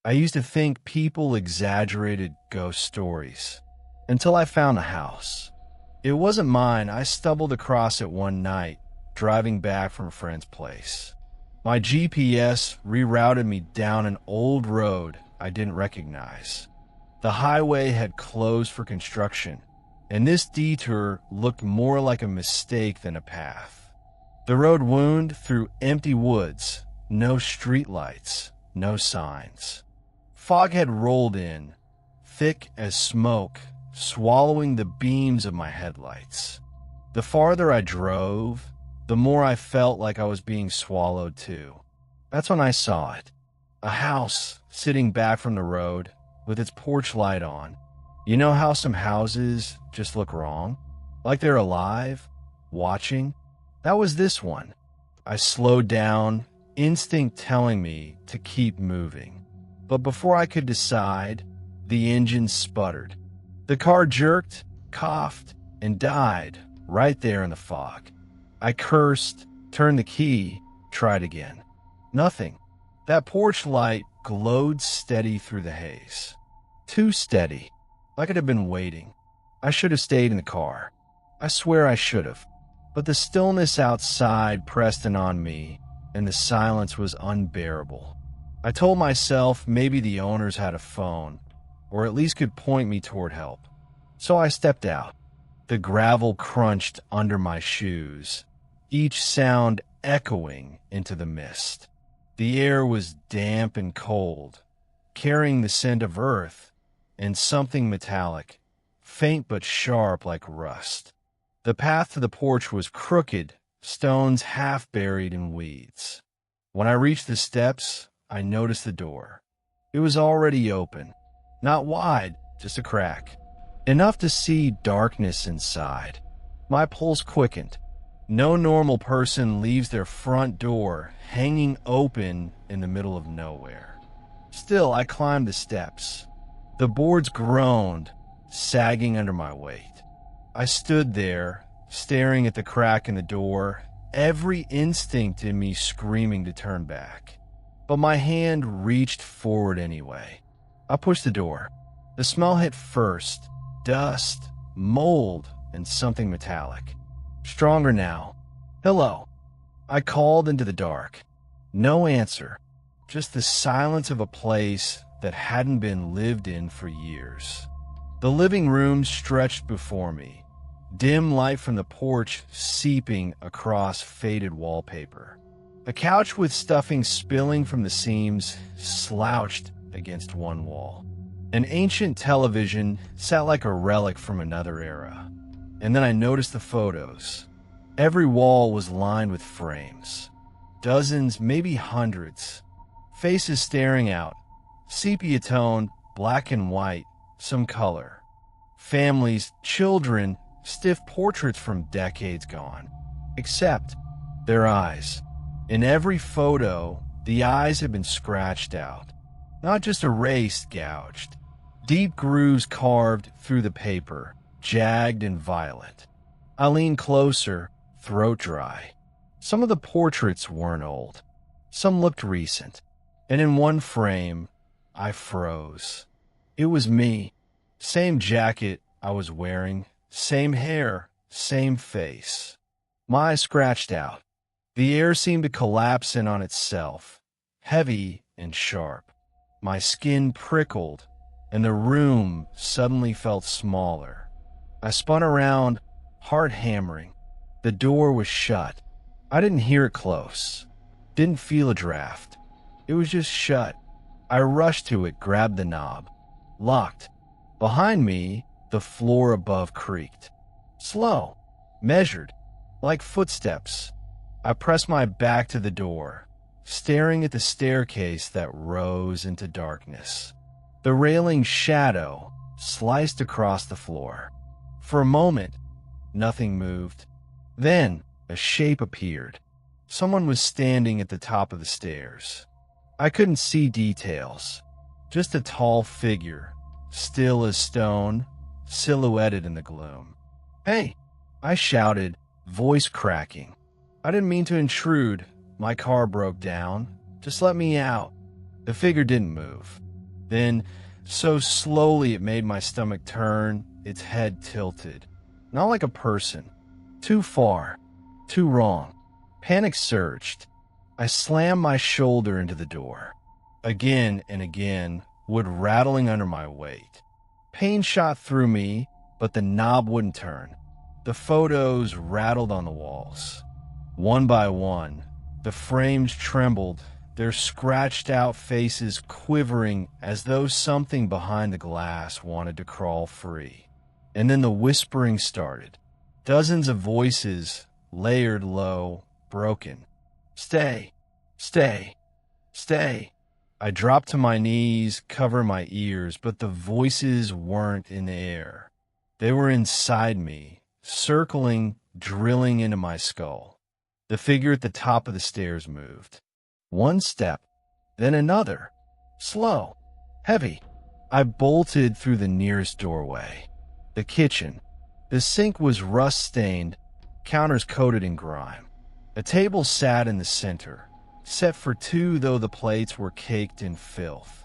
I used to think people exaggerated ghost stories until I found a house. It wasn't mine. I stumbled across it one night, driving back from a friend's place. My GPS rerouted me down an old road I didn't recognize. The highway had closed for construction, and this detour looked more like a mistake than a path. The road wound through empty woods, no streetlights, no signs. Fog had rolled in, thick as smoke, swallowing the beams of my headlights. The farther I drove, the more I felt like I was being swallowed too. That's when I saw it. A house sitting back from the road with its porch light on. You know how some houses just look wrong? Like they're alive, watching? That was this one. I slowed down, instinct telling me to keep moving. But before I could decide, the engine sputtered. The car jerked, coughed, and died right there in the fog. I cursed, turned the key, tried again. Nothing. That porch light glowed steady through the haze. Too steady. Like it had been waiting. I should have stayed in the car. I swear I should have. But the stillness outside pressed in on me, and the silence was unbearable. I told myself maybe the owners had a phone, or at least could point me toward help. So I stepped out. The gravel crunched under my shoes, each sound echoing into the mist. The air was damp and cold, carrying the scent of earth and something metallic, faint but sharp like rust. The path to the porch was crooked, stones half buried in weeds. When I reached the steps, I noticed the door. It was already open. Not wide, just a crack. Enough to see darkness inside. My pulse quickened. No normal person leaves their front door hanging open in the middle of nowhere. Still, I climbed the steps. The boards groaned, sagging under my weight. I stood there, staring at the crack in the door, every instinct in me screaming to turn back. But my hand reached forward anyway. I pushed the door. The smell hit first. Dust, mold, and something metallic. Stronger now. Hello. I called into the dark. No answer. Just the silence of a place that hadn't been lived in for years. The living room stretched before me. Dim light from the porch seeping across faded wallpaper. A couch with stuffing spilling from the seams slouched against one wall. An ancient television sat like a relic from another era. And then I noticed the photos. Every wall was lined with frames. Dozens, maybe hundreds. Faces staring out. Sepia tone, black and white, some color. Families, children, stiff portraits from decades gone. Except their eyes. In every photo, the eyes had been scratched out. Not just erased, gouged. Deep grooves carved through the paper, jagged and violet. I leaned closer, throat dry. Some of the portraits weren't old. Some looked recent. And in one frame, I froze. It was me. Same jacket I was wearing, same hair, same face. My eyes scratched out. The air seemed to collapse in on itself, heavy and sharp. My skin prickled, and the room suddenly felt smaller. I spun around, heart hammering. The door was shut. I didn't hear it close. Didn't feel a draft. It was just shut. I rushed to it, grabbed the knob. Locked. Behind me, the floor above creaked. Slow. Measured. Like footsteps. I pressed my back to the door, staring at the staircase that rose into darkness. The railing's shadow sliced across the floor. For a moment, nothing moved. Then, a shape appeared. Someone was standing at the top of the stairs. I couldn't see details. Just a tall figure, still as stone, silhouetted in the gloom. "Hey!" I shouted, voice cracking. I didn't mean to intrude. My car broke down. Just let me out. The figure didn't move. Then, so slowly it made my stomach turn, its head tilted. Not like a person. Too far. Too wrong. Panic surged. I slammed my shoulder into the door. Again and again, wood rattling under my weight. Pain shot through me, but the knob wouldn't turn. The photos rattled on the walls. One by one, the frames trembled, their scratched-out faces quivering as though something behind the glass wanted to crawl free. And then the whispering started. Dozens of voices, layered low, broken. Stay, stay, stay. I dropped to my knees, covering my ears, but the voices weren't in the air. They were inside me, circling, drilling into my skull. The figure at the top of the stairs moved. One step, then another. Slow, heavy. I bolted through the nearest doorway. The kitchen. The sink was rust-stained, counters coated in grime. A table sat in the center, set for two, though the plates were caked in filth.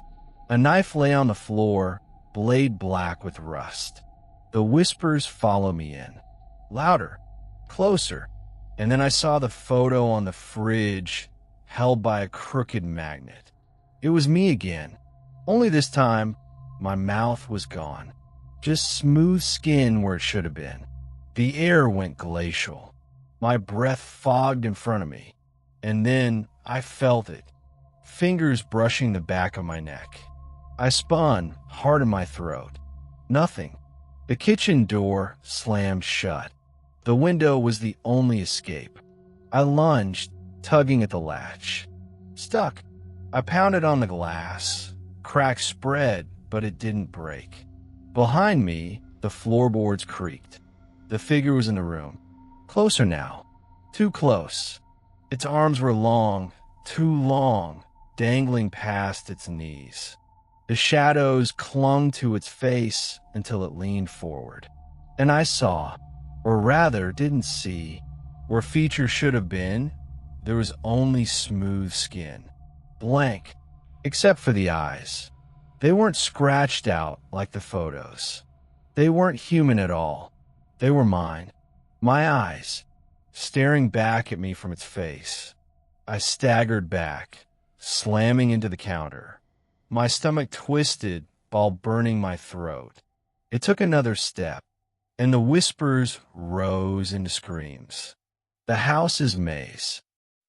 A knife lay on the floor, blade black with rust. The whispers followed me in. Louder, closer, and then I saw the photo on the fridge, held by a crooked magnet. It was me again, only this time, my mouth was gone. Just smooth skin where it should have been. The air went glacial. My breath fogged in front of me, and then I felt it, fingers brushing the back of my neck. I spun, hard in my throat. Nothing. The kitchen door slammed shut. The window was the only escape. I lunged, tugging at the latch. Stuck. I pounded on the glass. Cracks spread, but it didn't break. Behind me, the floorboards creaked. The figure was in the room. Closer now. Too close. Its arms were long, too long, dangling past its knees. The shadows clung to its face until it leaned forward. And I saw, or rather didn't see, where features should have been, there was only smooth skin. Blank, except for the eyes. They weren't scratched out like the photos. They weren't human at all. They were mine. My eyes, staring back at me from its face. I staggered back, slamming into the counter. My stomach twisted while burning my throat. It took another step, and the whispers rose into screams. The house is maze.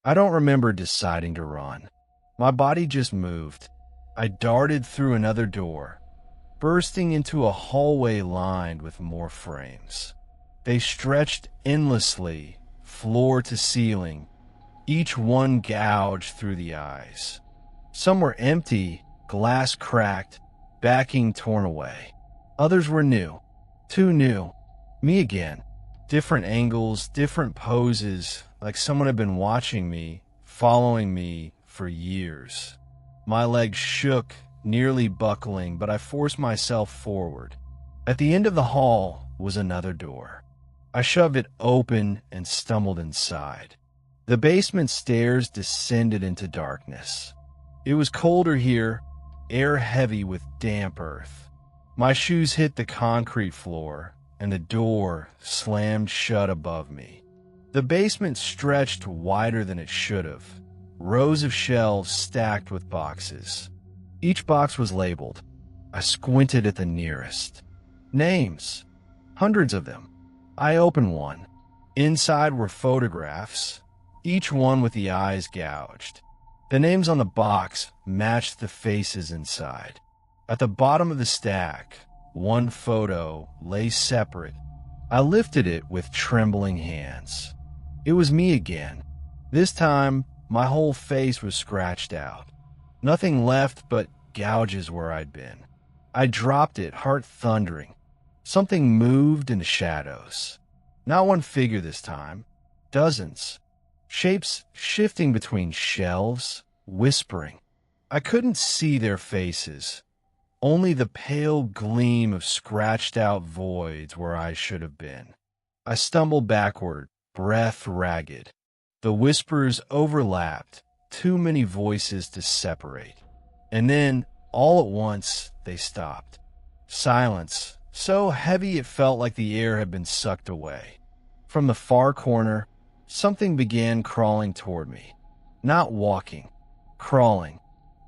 I don't remember deciding to run. My body just moved. I darted through another door, bursting into a hallway lined with more frames. They stretched endlessly, floor to ceiling, each one gouged through the eyes. Some were empty, glass cracked, backing torn away. Others were new, too new. Me again. Different angles, different poses, like someone had been watching me, following me for years. My legs shook, nearly buckling, but I forced myself forward. At the end of the hall was another door. I shoved it open and stumbled inside. The basement stairs descended into darkness. It was colder here, air heavy with damp earth. My shoes hit the concrete floor, and the door slammed shut above me. The basement stretched wider than it should have. Rows of shelves stacked with boxes. Each box was labeled. I squinted at the nearest. Names. Hundreds of them. I opened one. Inside were photographs, each one with the eyes gouged. The names on the box matched the faces inside. At the bottom of the stack, one photo lay separate. I lifted it with trembling hands. It was me again. This time, my whole face was scratched out. Nothing left but gouges where I'd been. I dropped it, heart thundering. Something moved in the shadows. Not one figure this time. Dozens. Shapes shifting between shelves, whispering. I couldn't see their faces. Only the pale gleam of scratched-out voids where I should have been. I stumbled backward, breath ragged. The whispers overlapped, too many voices to separate. And then all at once, they stopped. Silence, so heavy it felt like the air had been sucked away. From the far corner, something began crawling toward me. Not walking, crawling.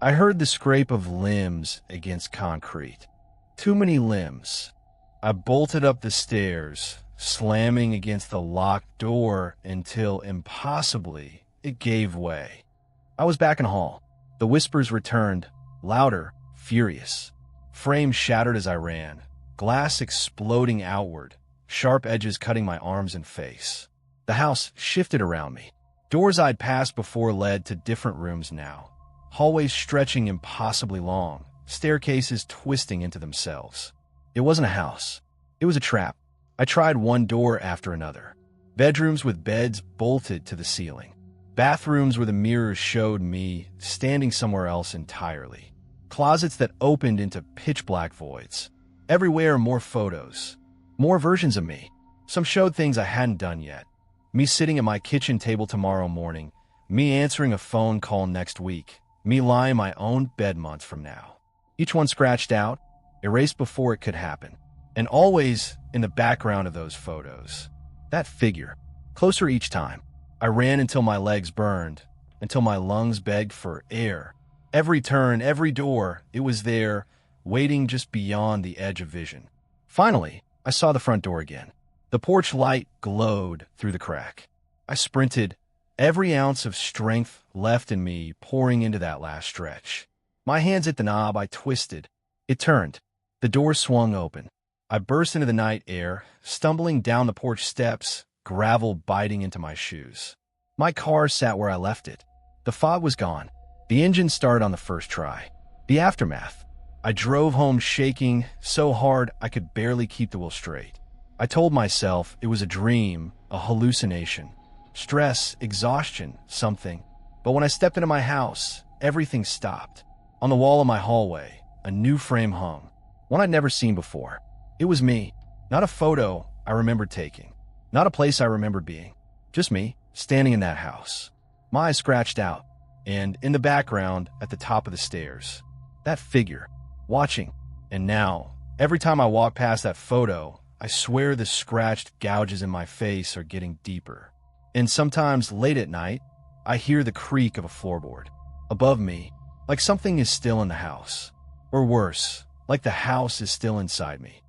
I heard the scrape of limbs against concrete. Too many limbs. I bolted up the stairs, slamming against the locked door until, impossibly, it gave way. I was back in the hall. The whispers returned, louder, furious. Frames shattered as I ran, glass exploding outward, sharp edges cutting my arms and face. The house shifted around me. Doors I'd passed before led to different rooms now. Hallways stretching impossibly long, staircases twisting into themselves. It wasn't a house. It was a trap. I tried one door after another. Bedrooms with beds bolted to the ceiling. Bathrooms where the mirrors showed me standing somewhere else entirely. Closets that opened into pitch-black voids. Everywhere more photos. More versions of me. Some showed things I hadn't done yet. Me sitting at my kitchen table tomorrow morning. Me answering a phone call next week. Me lying in my own bed months from now. Each one scratched out, erased before it could happen. And always in the background of those photos. That figure. Closer each time. I ran until my legs burned, until my lungs begged for air. Every turn, every door, it was there, waiting just beyond the edge of vision. Finally, I saw the front door again. The porch light glowed through the crack. I sprinted, every ounce of strength left in me pouring into that last stretch. My hands hit the knob, I twisted. It turned. The door swung open. I burst into the night air, stumbling down the porch steps, gravel biting into my shoes. My car sat where I left it. The fog was gone. The engine started on the first try. The aftermath. I drove home shaking so hard I could barely keep the wheel straight. I told myself it was a dream, a hallucination. Stress, exhaustion, something. But when I stepped into my house, everything stopped. On the wall of my hallway, a new frame hung. One I'd never seen before. It was me. Not a photo I remembered taking. Not a place I remembered being. Just me, standing in that house. My eyes scratched out. And in the background, at the top of the stairs, that figure, watching. And now, every time I walk past that photo, I swear the scratched gouges in my face are getting deeper. And sometimes, late at night, I hear the creak of a floorboard. Above me, like something is still in the house. Or worse, like the house is still inside me.